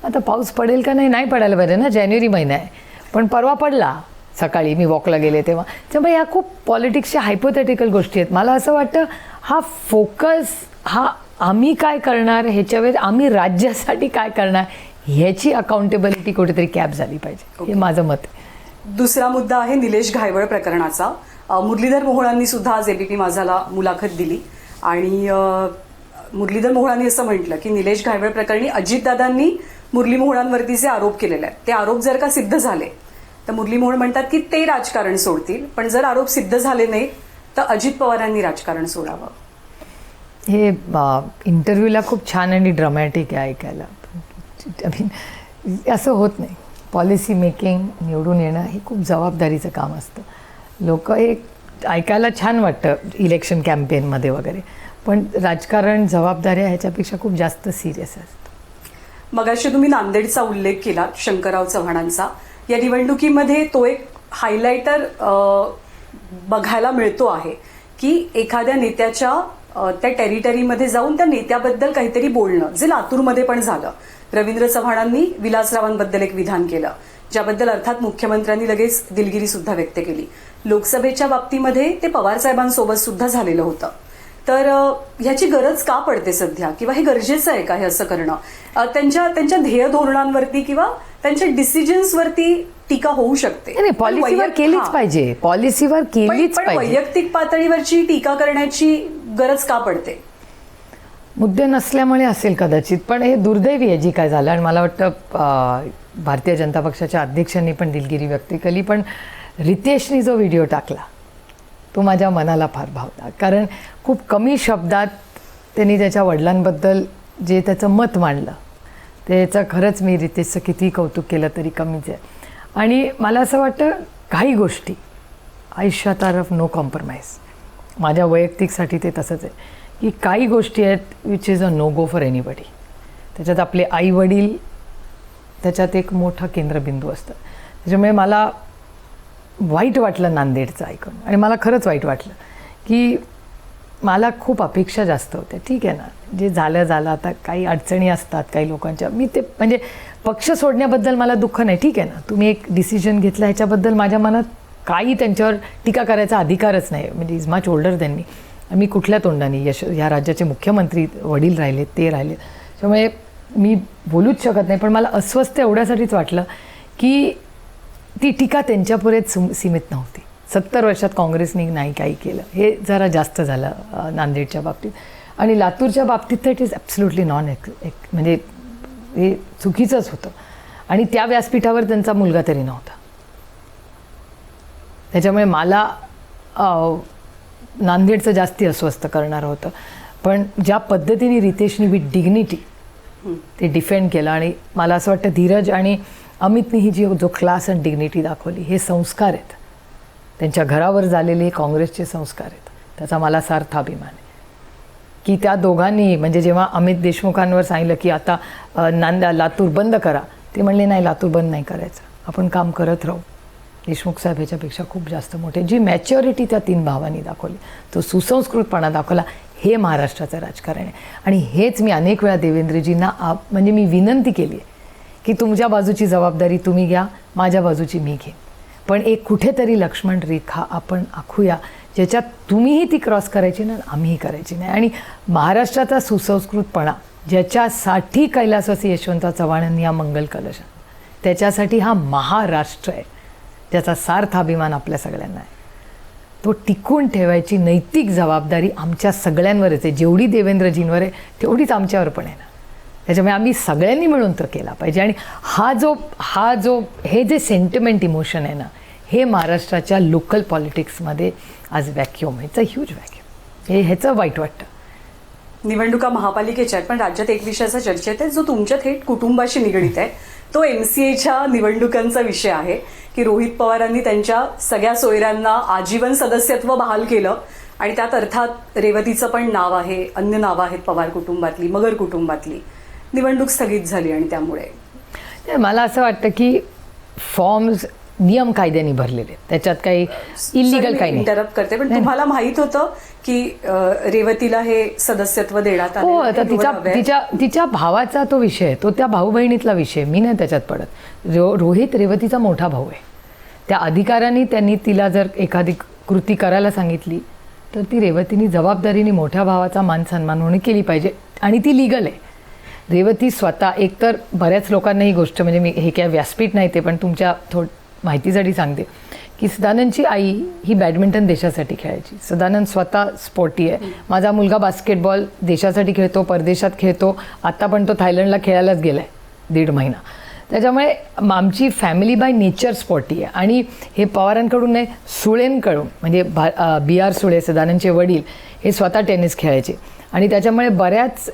आता पाऊस पडेल का नाही पडायला पाहिजे ना, जानेवारी महिना आहे. पण परवा पडला सकाळी, मी वॉकला गेले तेव्हा. त्यामुळे ह्या खूप पॉलिटिक्सच्या हायपोथेटिकल गोष्टी आहेत. मला असं वाटतं हा फोकस हा आम्ही काय करणार ह्याच्यावर, आम्ही राज्यासाठी काय करणार ह्याची अकाउंटेबिलिटी कुठेतरी कॅप झाली पाहिजे, हे माझं मत आहे. दुसरा मुद्दा आहे निलेश घायवळ प्रकरणाचा. मुरलीधर मोहोळांनी सुद्धा आज एबीपी माझाला मुलाखत दिली आणि मुरलीधर मोहोळांनी असं म्हटलं की निलेश घायवळ प्रकरणी अजितदादांनी मुरली मोहोळांवरती जे आरोप केलेले आहेत ते आरोप जर का सिद्ध झाले तर मुरली मोहोळ म्हणतात की ते राजकारण सोडतील, पण जर आरोप सिद्ध झाले नाही तर अजित पवारांनी राजकारण सोडावं. हे इंटरव्ह्यूला खूप छान आणि ड्रामॅटिक आहे ऐकायला. असं होत नाही. पॉलिसी मेकिंग, निवडून येणं हे खूप जबाबदारीचं काम असतं. लोक हे ऐकायला छान वाटतं इलेक्शन कॅम्पेनमध्ये वगैरे, पण राजकारण जबाबदाऱ्या ह्याच्यापेक्षा खूप जास्त सिरियस असतं. मगाशी तुम्ही नांदेडचा उल्लेख केला शंकरराव चव्हाणांचा. या निवडणुकीमध्ये तो एक हायलायटर बघायला मिळतो आहे की एखाद्या नेत्याच्या त्या टेरिटरीमध्ये जाऊन त्या नेत्याबद्दल काहीतरी बोलणं, जे लातूरमध्ये पण झालं. रवींद्र चव्हाणांनी विलासरावांबद्दल एक विधान केलं, ज्याबद्दल अर्थात मुख्यमंत्र्यांनी लगेच दिलगिरी सुद्धा व्यक्त केली. लोकसभेच्या बाबतीमध्ये ते पवार साहेबांसोबत सुद्धा झालेलं होतं. तर ह्याची गरज का पडते सध्या, किंवा हे गरजेचं आहे का हे असं करणं? त्यांच्या ध्येय धोरणांवरती किंवा त्यांच्या डिसिजन्सवरती टीका होऊ शकते. नाही, पॉलिसीवर केलीच पाहिजे, पॉलिसीवर केलीच पण पाहिजे. वैयक्तिक पातळीवरची टीका करण्याची गरज का पडते? मुद्दे नसल्यामुळे असेल कदाचित, पण हे दुर्दैवी आहे जी काय झालं. आणि मला वाटतं भारतीय जनता पक्षाच्या अध्यक्षांनी पण दिलगिरी व्यक्त केली. पण रितेशनी जो व्हिडिओ टाकला तो माझ्या मनाला फार भावला, कारण खूप कमी शब्दात त्यांनी त्याच्या वडिलांबद्दल जे त्याचं मत मांडलं, त्याचं खरंच मी रितेशचं कितीही कौतुक केलं तरी कमीच आहे. आणि मला असं वाटतं काही गोष्टी आयुष्यात आर ऑफ नो कॉम्प्रोमाइज. माझ्या वैयक्तिकसाठी ते तसंच आहे की काही गोष्टी आहेत which is a no go for anybody. त्याच्यात आपले आई वडील त्याच्यात एक मोठा केंद्रबिंदू असतं. त्याच्यामुळे मला वाईट वाटलं नांदेडचं ऐकून, आणि मला खरंच वाईट वाटलं की मला खूप अपेक्षा जास्त होत्या. ठीक आहे ना, जे झालं आता काही अडचणी असतात काही लोकांच्या, मी ते म्हणजे पक्ष सोडण्याबद्दल मला दुःख नाही. ठीक आहे ना, तुम्ही एक डिसिजन घेतला ह्याच्याबद्दल माझ्या मनात काही त्यांच्यावर टीका करायचा अधिकारच नाही. म्हणजे इज मच ओल्डर दॅन मी. मी कुठल्या तोंडाने ह्या राज्याचे मुख्यमंत्री वडील राहिले, ते राहिले, त्यामुळे मी बोलूच शकत नाही. पण मला अस्वस्थ एवढ्यासाठीच वाटलं की ती टीका त्यांच्यापुरेच सीमित नव्हती. 70 वर्षात काँग्रेसने नाही काही केलं, हे जरा जास्त झालं नांदेडच्या बाबतीत. आणि लातूरच्या बाबतीत तर इट इज ॲब्सोल्युटली म्हणजे हे चुकीचंच होतं. आणि त्या व्यासपीठावर त्यांचा मुलगा तरी नव्हता. त्याच्यामुळे मला नांदेडचं जास्ती अस्वस्थ करणारं होतं. पण ज्या पद्धतीने रितेशनी विथ डिग्निटी ते डिफेंड केलं, आणि मला असं वाटतं धीरज आणि अमितनी ही जो क्लास अँड डिग्निटी दाखवली, हे संस्कार आहेत, त्यांच्या घरावर झालेले काँग्रेसचे संस्कार आहेत. त्याचा मला सार्थ अभिमान आहे की त्या दोघांनी, म्हणजे जेव्हा अमित देशमुखांवर सांगितलं की आता लातूर बंद करा, ते म्हणले नाही, लातूर बंद नाही करायचं, आपण काम करत राहू. देशमुख साहेब ह्याच्यापेक्षा खूप जास्त मोठे. जी मॅच्युरिटी त्या 3 भावांनी दाखवली, तो सुसंस्कृतपणा दाखवला, हे महाराष्ट्राचं राजकारण आहे. आणि हेच मी अनेक वेळा देवेंद्रजींना म्हणजे मी विनंती केली आहे की तुमच्या बाजूची जबाबदारी तुम्ही घ्या, माझ्या बाजूची मी घेईन, पण एक कुठेतरी लक्ष्मण रेखा आपण आखूया ज्याच्यात तुम्हीही ती क्रॉस करायची ना, आम्हीही करायची नाही. आणि महाराष्ट्राचा सुसंस्कृतपणा ज्याच्यासाठी कैलासवासी यशवंतराव चव्हाणांनी हा मंगल कलश, त्याच्यासाठी हा महाराष्ट्र आहे, त्याचा सार्थ अभिमान आपल्या सगळ्यांना आहे. तो टिकून ठेवायची नैतिक जबाबदारी आमच्या सगळ्यांवरच आहे. जेवढी देवेंद्रजींवर आहे तेवढीच आमच्यावर पण आहे ना. त्याच्यामुळे आम्ही सगळ्यांनी मिळून तो केला पाहिजे. आणि हा जो हे जे सेंटिमेंट इमोशन आहे ना, हे महाराष्ट्राच्या लोकल पॉलिटिक्समध्ये आज व्हॅक्यूम आहे, इट्स अ ह्यूज व्हॅक्यूम. ह्याचं वाईट वाटतं. निवडणुका महापालिकेच्या आहेत, पण राज्यात एक विषयाचा चर्चेत आहे जो तुमच्या थेट कुटुंबाशी निगडीत आहे. तो MCAच्या निवडणुकांचा विषय आहे की रोहित पवारांनी त्यांच्या सगळ्या सोयऱ्यांना आजीवन सदस्यत्व बहाल केलं आणि त्यात अर्थात रेवतीचं पण नाव आहे, अन्य नावं आहेत पवार कुटुंबातली, मगर कुटुंबातली. निवडणूक स्थगित झाली आणि त्यामुळे मला असं वाटतं की फॉर्म्स नियम कायद्याने भरलेले आहेत, त्याच्यात काही इलिगल काही नाही. इंटरप्ट करते, पण तुम्हाला माहित होतं की रेवतीला हे सदस्यत्व देण्यात आलं? हो, आता तिच्या भावाचा तो विषय आहे, तो त्या भाऊ बहिणीतला विषय, मी नाही त्याच्यात पडत. रोहित रेवतीचा मोठा भाऊ आहे, त्या अधिकाराने त्यांनी तिला जर एखादी कृती करायला सांगितली तर ती रेवतीने जबाबदारीने मोठ्या भावाचा मान सन्मान म्हणून केली पाहिजे, आणि ती लिगल आहे. रेवती स्वतः एकतर बऱ्याच लोकांना ही गोष्ट, म्हणजे मी हे काय व्यासपीठ नाही ते, पण तुमच्या माहितीसाठी सांगते की सदानंदची आई ही बॅडमिंटन देशासाठी खेळायची. सदानंद स्वतः स्पोर्टी आहे. माझा मुलगा बास्केटबॉल देशासाठी खेळतो, परदेशात खेळतो, आत्ता पण तो थायलंडला खेळायलाच गेला आहे 1.5 महिना. त्याच्यामुळे आमची फॅमिली बाय नेचर स्पोर्टी आहे. आणि हे पवारांकडून नाही, सुळेंकडून, म्हणजे BR सुळे सदानंदचे वडील हे स्वतः टेनिस खेळायचे, आणि त्याच्यामुळे बऱ्याच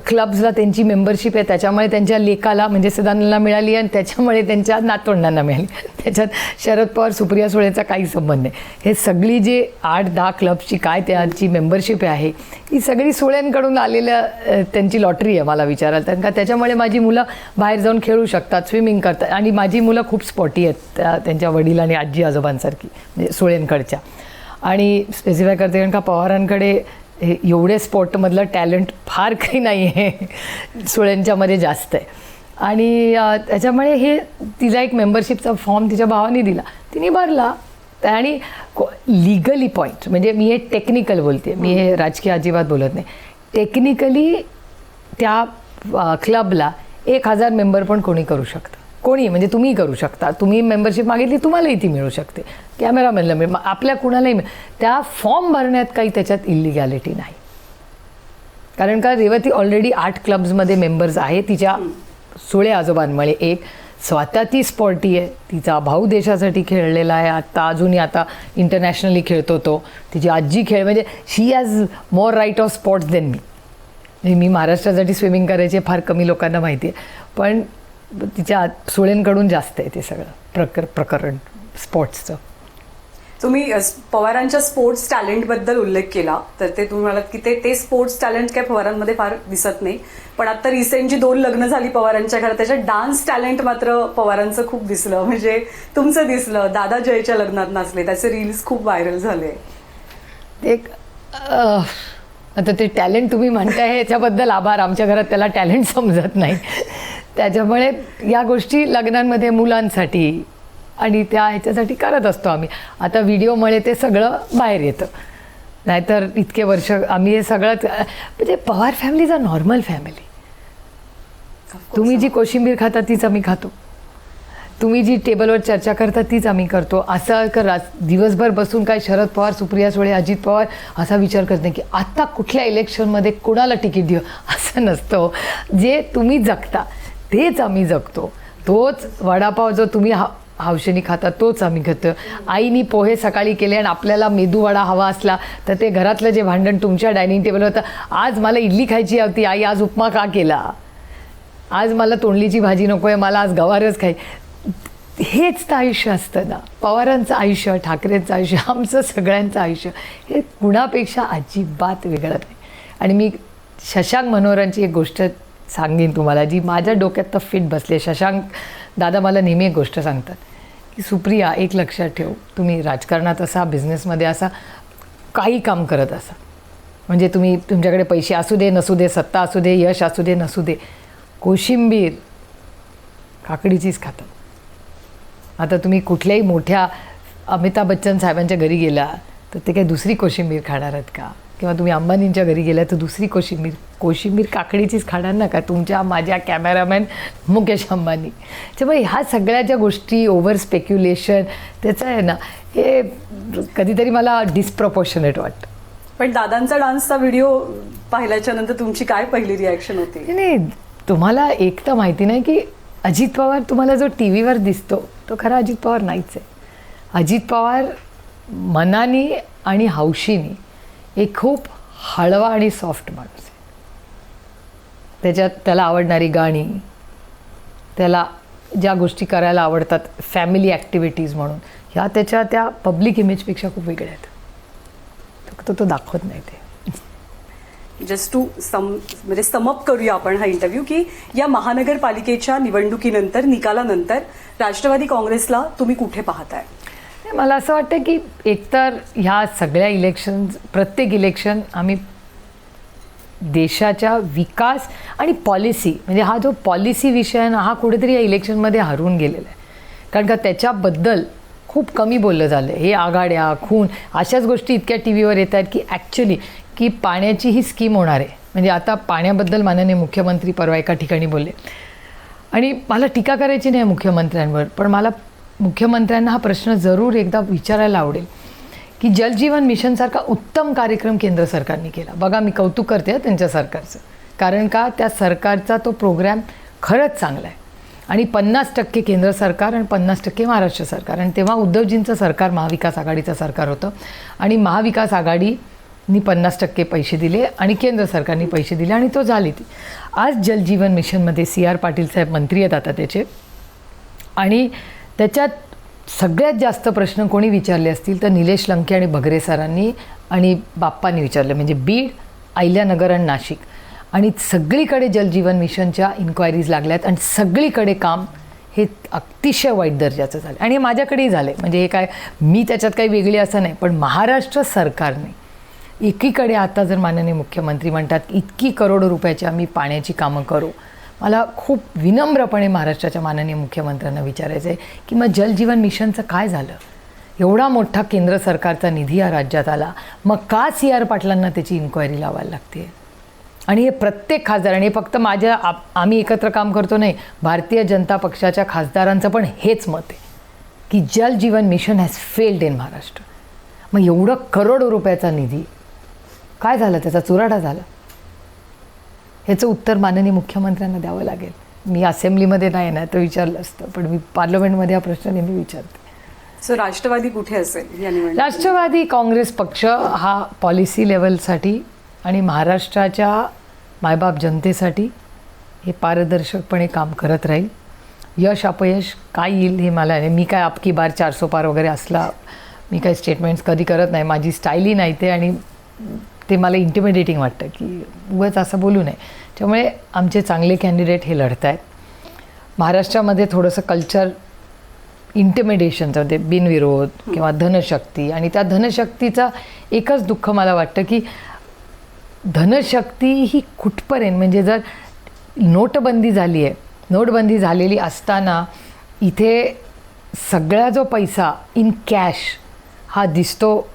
क्लब्सला त्यांची मेंबरशिप आहे. त्याच्यामुळे त्यांच्या लेकाला म्हणजे सदानंदला मिळाली आणि त्याच्यामुळे त्यांच्या नातवंडांना मिळाली. त्याच्यात शरद पवार सुप्रिया सुळेचा काही संबंध नाही. हे सगळी जे 8-10 क्लब्सची काय त्यांची मेंबरशिप आहे ही सगळी सुळ्यांकडून आलेल्या त्यांची लॉटरी आहे मला विचाराल तर. का त्याच्यामुळे माझी मुलं बाहेर जाऊन खेळू शकतात, स्विमिंग करतात, आणि माझी मुलं खूप स्पोर्टी आहेत त्यांच्या वडील आणि आजी आजोबांसारखी, म्हणजे सुळेंकडच्या. आणि स्पेसिफाय करते कारण का पवारांकडे एवढे स्पोर्टमधलं टॅलेंट फार काही नाही आहे, सुळ्यांच्यामध्ये जास्त आहे. आणि त्याच्यामुळे हे तिला एक मेंबरशिपचा फॉर्म तिच्या भावाने दिला, तिने भरला. आणि लिगली पॉईंट, म्हणजे मी हे टेक्निकल बोलते, मी हे राजकीय अजिबात बोलत नाही. टेक्निकली त्या क्लबला 1000 मेंबर पण कोणी करू शकतं, कोणी, म्हणजे तुम्ही करू शकता. तुम्ही मेंबरशिप मागितली तुम्हालाही ती मिळू शकते, कॅमेरामॅनला मिळेल, आपल्या कुणालाही मिळेल. त्या फॉर्म भरण्यात काही त्याच्यात इलिगॅलिटी नाही, कारण का रेवती ऑलरेडी 8 क्लब्समध्ये मेंबर्स आहे तिच्या सुळे आजोबांमुळे. एक स्वतः ती स्पोर्टी आहे, तिचा भाऊ देशासाठी खेळलेला आहे, अजूनही आता इंटरनॅशनली खेळतो तो, तिची आजी म्हणजे she has more right of sports than me. मी महाराष्ट्रासाठी स्विमिंग करायचे फार कमी लोकांना माहिती आहे, पण तिच्या सुळेंकडून जास्त आहे ते सगळं प्रकरण स्पोर्ट्सचं. तुम्ही पवारांच्या स्पोर्ट्स टॅलेंटबद्दल उल्लेख केला, तर ते तुम्ही म्हणालात की ते स्पोर्ट्स टॅलेंट काय पवारांमध्ये फार दिसत नाही, पण आता रिसेंट जी 2 लग्न झाली पवारांच्या घरात त्याच्यात डान्स टॅलेंट मात्र पवारांचं खूप दिसलं. म्हणजे तुमचं दिसलं, दादा जयच्या लग्नात नाचले, त्याचे रील्स खूप व्हायरल झाले. आता ते टॅलेंट तुम्ही म्हणताय ह्याच्याबद्दल आभार, आमच्या घरात त्याला टॅलेंट समजत नाही. त्याच्यामुळे या गोष्टी लग्नांमध्ये मुलांसाठी आणि त्या ह्याच्यासाठी करत असतो आम्ही. आता व्हिडिओमुळे ते सगळं बाहेर येतं, नाहीतर इतके वर्ष आम्ही हे सगळं, म्हणजे Pawar family is a normal family. तुम्ही जी कोशिंबीर खाता तीच आम्ही खातो, तुम्ही जी टेबलवर चर्चा करता तीच आम्ही करतो. असं दिवसभर बसून काय शरद पवार, सुप्रिया सुळे, अजित पवार असा विचार करत नाही की आत्ता कुठल्या इलेक्शनमध्ये कोणाला तिकीट देऊ, असं नसतं. जे तुम्ही जगता तेच आम्ही जगतो. तोच वडापाव जो तुम्ही हौशेनी खाता तोच आम्ही खातो. आईनी पोहे सकाळी केले आणि आपल्याला मेदूवडा हवा असला तर ते घरातलं जे भांडण तुमच्या डायनिंग टेबलवर होतं, आज मला इडली खायची होती आई, आज उपमा का केला, आज मला तोंडलीची भाजी नको आहे, मला आज गवारच खाई. हेच तर आयुष्य असतं ना. पवारांचं आयुष्य, ठाकरेंचं आयुष्य, आमचं सगळ्यांचं आयुष्य हे कुणापेक्षा अजिबात वेगळं नाही. आणि मी शशांक मनोहरांची एक गोष्ट सांगेन तुम्हाला, जी माझ्या डोक्यात तर फिट बसली आहे. शशांक दादा मला नेहमी एक गोष्ट सांगतात की सुप्रिया, एक लक्षात ठेव, तुम्ही राजकारणात असा, बिझनेसमध्ये असा, काही काम करत असा, म्हणजे तुम्ही तुमच्याकडे पैसे असू दे नसू दे, सत्ता असू दे, यश असू दे नसू दे, कोशिंबीर काकडीचीच खातात. आता तुम्ही कुठल्याही मोठ्या अमिताभ बच्चन साहेबांच्या घरी गेला तर ते काही दुसरी कोशिंबीर खाणार आहेत का? किंवा तुम्ही अंबानींच्या घरी गेला तर दुसरी कोशिंबीर काकडीचीच खाणार ना का? तुमच्या माझ्या कॅमेरामॅन मुकेश अंबानी. त्यामुळे ह्या सगळ्या ज्या गोष्टी, ओव्हर स्पेक्युलेशन, त्याचं आहे ना, हे कधीतरी मला डिस्प्रपोर्शनेट वाटतं. पण दादांचा डान्सचा व्हिडिओ पाहिल्याच्या नंतर तुमची काय पहिली रिॲक्शन होती? नाही, तुम्हाला एक तर माहिती नाही की अजित पवार तुम्हाला जो टी व्हीवर दिसतो तो खरा अजित पवार नाहीच आहे. अजित पवार मनाने आणि हौशीने एक खूप हळवा आणि सॉफ्ट माणूस आहे. त्याला आवडणारी गाणी, त्याला ज्या गोष्टी करायला आवडतात, फॅमिली ॲक्टिव्हिटीज म्हणून, ह्या त्याच्या त्या पब्लिक इमेजपेक्षा खूप वेगळ्या आहेत. फक्त तो दाखवत नाही ते. जस्ट टू म्हणजे समअप करूया आपण हा इंटरव्ह्यू की या महानगरपालिकेच्या निवडणुकीनंतर, निकालानंतर राष्ट्रवादी काँग्रेसला तुम्ही कुठे पाहताय? मला असं वाटतं की एकतर ह्या सगळ्या प्रत्येक इलेक्शन आम्ही देशाच्या विकास आणि पॉलिसी, म्हणजे हा जो पॉलिसी विषय आहे ना, हा कुठेतरी या इलेक्शनमध्ये हरवून गेलेला आहे. कारण का त्याच्याबद्दल खूप कमी बोललं झालं. हे आघाड्या, खून, अशाच गोष्टी इतक्या टी व्हीवर येत आहेत की ॲक्च्युली की पाण्याची ही स्कीम होणार आहे. म्हणजे आता पाण्याबद्दल माननीय मुख्यमंत्री परवा एका ठिकाणी बोलले, आणि मला टीका करायची नाही मुख्यमंत्र्यांवर, पण मला मुख्यमंत्र्यांना हा प्रश्न जरूर एकदा विचारायला आवडेल की जलजीवन मिशनसारखा उत्तम कार्यक्रम केंद्र सरकारने केला. बघा, मी कौतुक करते त्यांच्या सरकारचं, कारण का त्या सरकारचा तो प्रोग्रॅम खरंच चांगला आहे. आणि 50% केंद्र सरकार आणि 50% महाराष्ट्र सरकार. आणि तेव्हा उद्धवजींचं सरकार महाविकास आघाडीचं सरकार होतं, आणि महाविकास आघाडीनी 50% पैसे दिले आणि केंद्र सरकारने पैसे दिले, आणि तो झाली ती. आज जलजीवन मिशनमध्ये CR पाटील साहेब मंत्री आहेत आता त्याचे, आणि त्याच्यात सगळ्यात जास्त प्रश्न कोणी विचारले असतील तर निलेश लंके आणि बगरे सरांनी आणि बाप्पांनी विचारले, म्हणजे बीड, अहिल्यानगर आणि नाशिक. आणि सगळीकडे जलजीवन मिशनच्या इन्क्वायरीज लागल्यात, आणि सगळीकडे काम हे अतिशय वाईट दर्जाचं झालं. आणि हे माझ्याकडेही झालं, म्हणजे हे काय मी त्याच्यात काही वेगळी असं नाही, पण महाराष्ट्र सरकारने एकीकडे आता जर माननीय मुख्यमंत्री म्हणतात इतकी करोडो रुपयाची आम्ही पाण्याची कामं करू, मला खूप विनम्रपणे महाराष्ट्राच्या माननीय मुख्यमंत्र्यांना विचारायचं आहे की मग जलजीवन मिशनचं काय झालं? एवढा मोठा केंद्र सरकारचा निधी या राज्यात आला, मग का CR पाटलांना त्याची इन्क्वायरी लावायला लागते? आणि हे प्रत्येक खासदार, आणि हे फक्त आम्ही एकत्र काम करतो नाही, भारतीय जनता पक्षाच्या खासदारांचं पण हेच मत आहे की Jal Jeevan mission has failed in Maharashtra. मग एवढं करोडो रुपयाचा निधी काय झालं? त्याचा चुराडा झाला. ह्याचं उत्तर माननीय मुख्यमंत्र्यांना द्यावं लागेल. मी असेंब्लीमध्ये नाही ना तर विचारलं असतं, पण मी पार्लमेंटमध्ये हा प्रश्न नेहमी विचारते. सो राष्ट्रवादी कुठे असेल या निवडणुकीत? राष्ट्रवादी काँग्रेस पक्ष हा पॉलिसी लेवलसाठी आणि महाराष्ट्राच्या मायबाप जनतेसाठी हे पारदर्शकपणे काम करत राहील. यश अपयश काय येईल हे मला नाही. मी काय आपकी बार 400 पार वगैरे असला मी काही स्टेटमेंट्स कधी करत नाही. माझी स्टाईलही नाही ते, आणि ते मला इंटिमिडेटिंग वाटतं की उगाच असं बोलू नये. त्यामुळे आमचे चांगले कॅन्डिडेट हे लढत आहेत. महाराष्ट्रामध्ये थोडंसं कल्चर इंटिमिडेशनचं, ते बिनविरोध किंवा धनशक्ती, आणि त्या धनशक्तीचा एकच दुःख मला वाटतं की धनशक्ती ही कुठपर्यंत, म्हणजे जर नोटबंदी झाली आहे, नोटबंदी झालेली असताना इथे सगळा जो पैसा इन कॅश हा दिसतो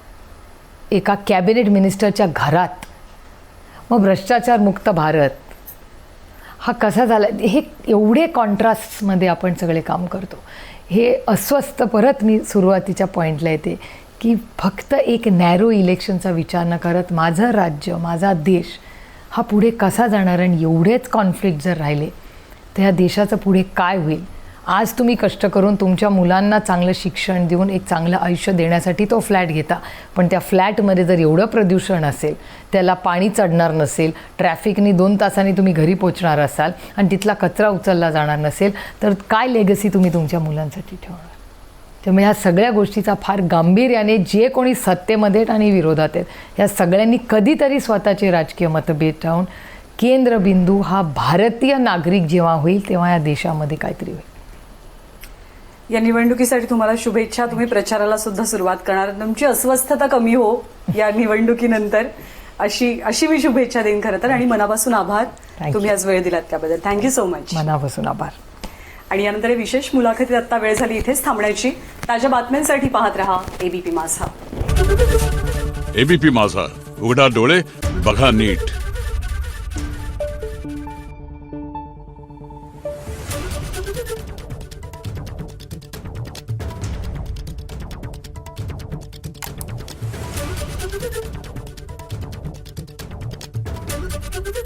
एका कॅबिनेट मिनिस्टरच्या घरात, मग भ्रष्टाचार मुक्त भारत हा कसा झाला? हे एवढे कॉन्ट्रास्टमध्ये आपण सगळे काम करतो. हे अस्वस्थ, परत मी सुरुवातीच्या पॉईंटला येते की फक्त एक नॅरो इलेक्शनचा विचार न करत माझं राज्य, माझा देश हा पुढे कसा जाणार, आणि एवढेच कॉन्फ्लिक्ट जर राहिले तर ह्या देशाचं पुढे काय होईल? आज तुम्ही कष्ट करून तुमच्या मुलांना चांगलं शिक्षण देऊन एक चांगलं आयुष्य देण्यासाठी तो फ्लॅट घेता, पण त्या फ्लॅटमध्ये जर एवढं प्रदूषण असेल, त्याला पाणी चढणार नसेल, ट्रॅफिकनी 2 तासांनी तुम्ही घरी पोचणार असाल, आणि तिथला कचरा उचलला जाणार नसेल, तर काय लेगसी तुम्ही तुमच्या मुलांसाठी ठेवणार? त्यामुळे ह्या सगळ्या गोष्टीचा फार गांभीर्याने जे कोणी सत्तेमध्ये आणि विरोधात आहेत, ह्या सगळ्यांनी कधीतरी स्वतःचे राजकीय मतभेद ठेवून केंद्रबिंदू हा भारतीय नागरिक जेव्हा होईल तेव्हा या देशामध्ये काहीतरी होईल. या निवडणुकीसाठी तुम्हाला शुभेच्छा. तुम्ही प्रचाराला सुद्धा सुरुवात करणार. तुमची अस्वस्थता कमी हो या निवडणुकीनंतर अशी मी शुभेच्छा देईन खरं तर. आणि मनापासून आभार. Thank तुम्ही you. आज वेळ दिलात त्याबद्दल. Thank you so much. मनापासून आभार. आणि यानंतर या विशेष मुलाखतीत आता वेळ झाली इथेच थांबण्याची. ताज्या बातम्यांसाठी पाहत रहा एबीपी माझा. एबीपी माझा, उघडा डोळे बघा नीट.